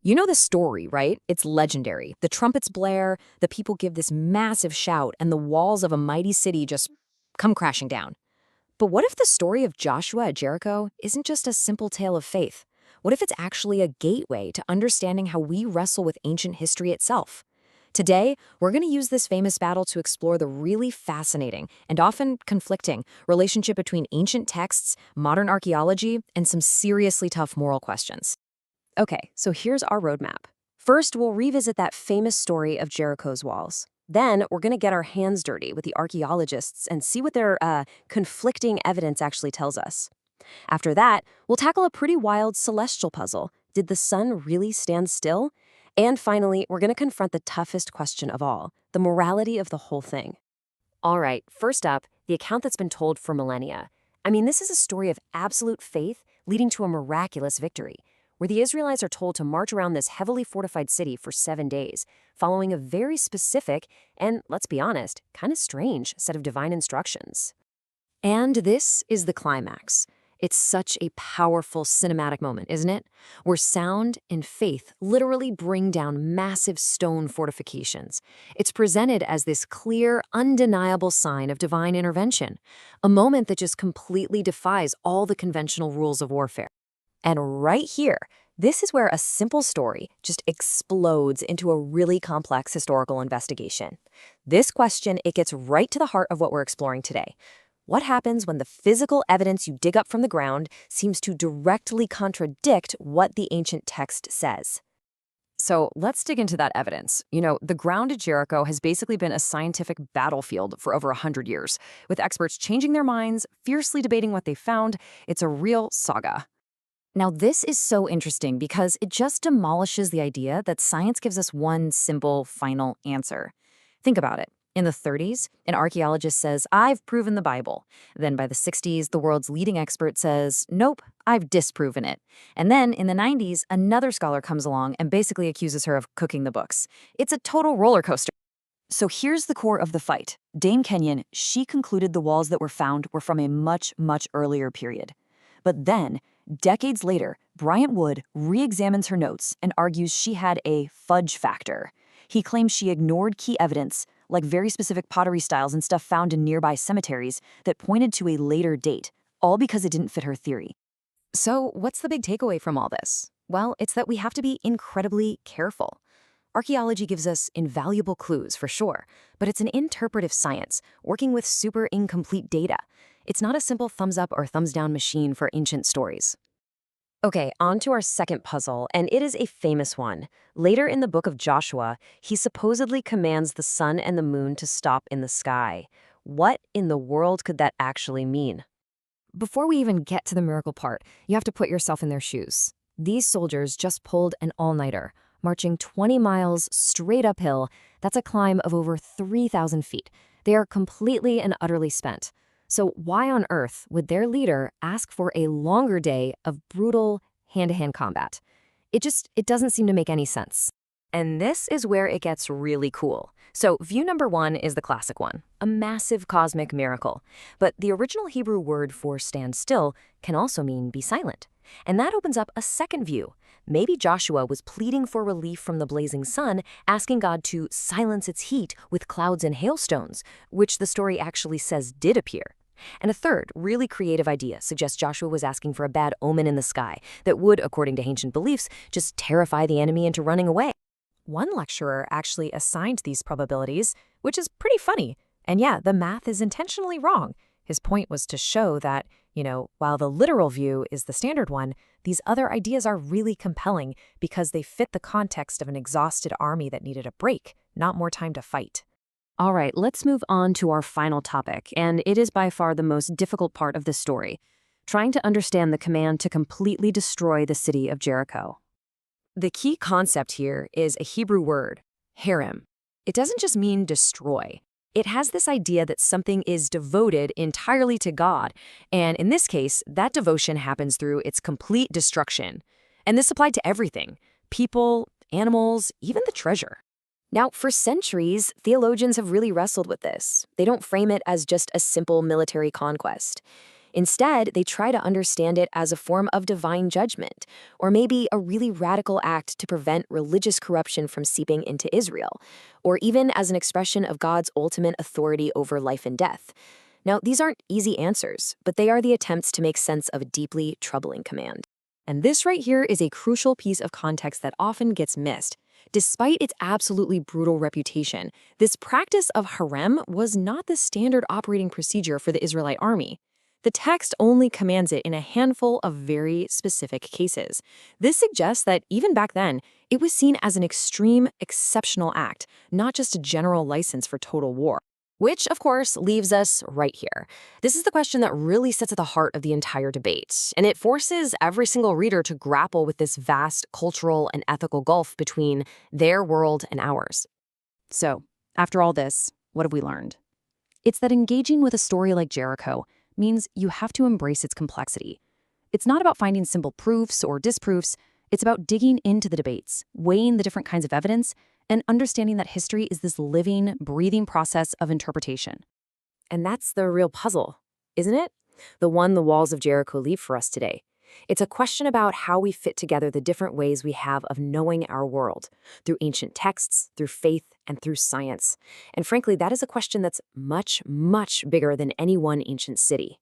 You know the story, right? It's legendary. The trumpets blare, the people give this massive shout, and the walls of a mighty city just come crashing down. But what if the story of Joshua at Jericho isn't just a simple tale of faith? What if it's actually a gateway to understanding how we wrestle with ancient history itself? Today, we're going to use this famous battle to explore the really fascinating and often conflicting relationship between ancient texts, modern archaeology, and some seriously tough moral questions. Okay, so here's our roadmap. First, we'll revisit that famous story of Jericho's walls. Then, we're going to get our hands dirty with the archaeologists and see what their conflicting evidence actually tells us. After that, we'll tackle a pretty wild celestial puzzle. Did the sun really stand still? And finally, we're going to confront the toughest question of all, the morality of the whole thing. All right, first up, the account that's been told for millennia. I mean, this is a story of absolute faith leading to a miraculous victory, where the Israelites are told to march around this heavily fortified city for 7 days, following a very specific and, let's be honest, kind of strange set of divine instructions. And this is the climax. It's such a powerful cinematic moment, isn't it? Where sound and faith literally bring down massive stone fortifications. It's presented as this clear, undeniable sign of divine intervention, a moment that just completely defies all the conventional rules of warfare. And right here, this is where a simple story just explodes into a really complex historical investigation. This question, it gets right to the heart of what we're exploring today. What happens when the physical evidence you dig up from the ground seems to directly contradict what the ancient text says? So let's dig into that evidence. The ground at Jericho has basically been a scientific battlefield for over 100 years, with experts changing their minds, fiercely debating what they found. It's a real saga. Now, this is so interesting because it just demolishes the idea that science gives us one simple, final answer. Think about it. In the 30s, an archaeologist says, "I've proven the Bible." Then by the 60s, the world's leading expert says, "Nope, I've disproven it." And then in the 90s, another scholar comes along and basically accuses her of cooking the books. It's a total roller coaster. So here's the core of the fight. Dame Kenyon, she concluded the walls that were found were from a much, much earlier period. But then, decades later, Bryant Wood re-examines her notes and argues she had a fudge factor. He claims she ignored key evidence, like very specific pottery styles and stuff found in nearby cemeteries, that pointed to a later date, all because it didn't fit her theory. So what's the big takeaway from all this? Well, it's that we have to be incredibly careful. Archaeology gives us invaluable clues, for sure, but it's an interpretive science, working with super incomplete data. It's not a simple thumbs up or thumbs down machine for ancient stories. Okay, on to our second puzzle, and it is a famous one. Later in the book of Joshua, he supposedly commands the sun and the moon to stop in the sky. What in the world could that actually mean? Before we even get to the miracle part, you have to put yourself in their shoes. These soldiers just pulled an all-nighter, marching 20 miles straight uphill. That's a climb of over 3,000 feet. They are completely and utterly spent. So why on earth would their leader ask for a longer day of brutal hand-to-hand combat? It doesn't seem to make any sense. And this is where it gets really cool. So view number one is the classic one, a massive cosmic miracle. But the original Hebrew word for stand still can also mean be silent. And that opens up a second view. Maybe Joshua was pleading for relief from the blazing sun, asking God to silence its heat with clouds and hailstones, which the story actually says did appear. And a third, really creative idea suggests Joshua was asking for a bad omen in the sky that would, according to ancient beliefs, just terrify the enemy into running away. One lecturer actually assigned these probabilities, which is pretty funny. And yeah, the math is intentionally wrong. His point was to show that, while the literal view is the standard one, these other ideas are really compelling because they fit the context of an exhausted army that needed a break, not more time to fight. All right, let's move on to our final topic, and it is by far the most difficult part of the story, trying to understand the command to completely destroy the city of Jericho. The key concept here is a Hebrew word, herem. It doesn't just mean destroy. It has this idea that something is devoted entirely to God, and in this case, that devotion happens through its complete destruction. And this applied to everything, people, animals, even the treasure. Now, for centuries, theologians have really wrestled with this. They don't frame it as just a simple military conquest. Instead, they try to understand it as a form of divine judgment, or maybe a really radical act to prevent religious corruption from seeping into Israel, or even as an expression of God's ultimate authority over life and death. Now, these aren't easy answers, but they are the attempts to make sense of a deeply troubling command. And this right here is a crucial piece of context that often gets missed. Despite its absolutely brutal reputation, this practice of harem was not the standard operating procedure for the Israelite army. The text only commands it in a handful of very specific cases. This suggests that even back then, it was seen as an extreme, exceptional act, not just a general license for total war. Which, of course, leaves us right here. This is the question that really sits at the heart of the entire debate, and it forces every single reader to grapple with this vast cultural and ethical gulf between their world and ours. So, after all this, what have we learned? It's that engaging with a story like Jericho means you have to embrace its complexity. It's not about finding simple proofs or disproofs. It's about digging into the debates, weighing the different kinds of evidence, and understanding that history is this living, breathing process of interpretation. And that's the real puzzle, isn't it? The one the walls of Jericho leave for us today. It's a question about how we fit together the different ways we have of knowing our world, through ancient texts, through faith, and through science. And frankly, that is a question that's much, much bigger than any one ancient city.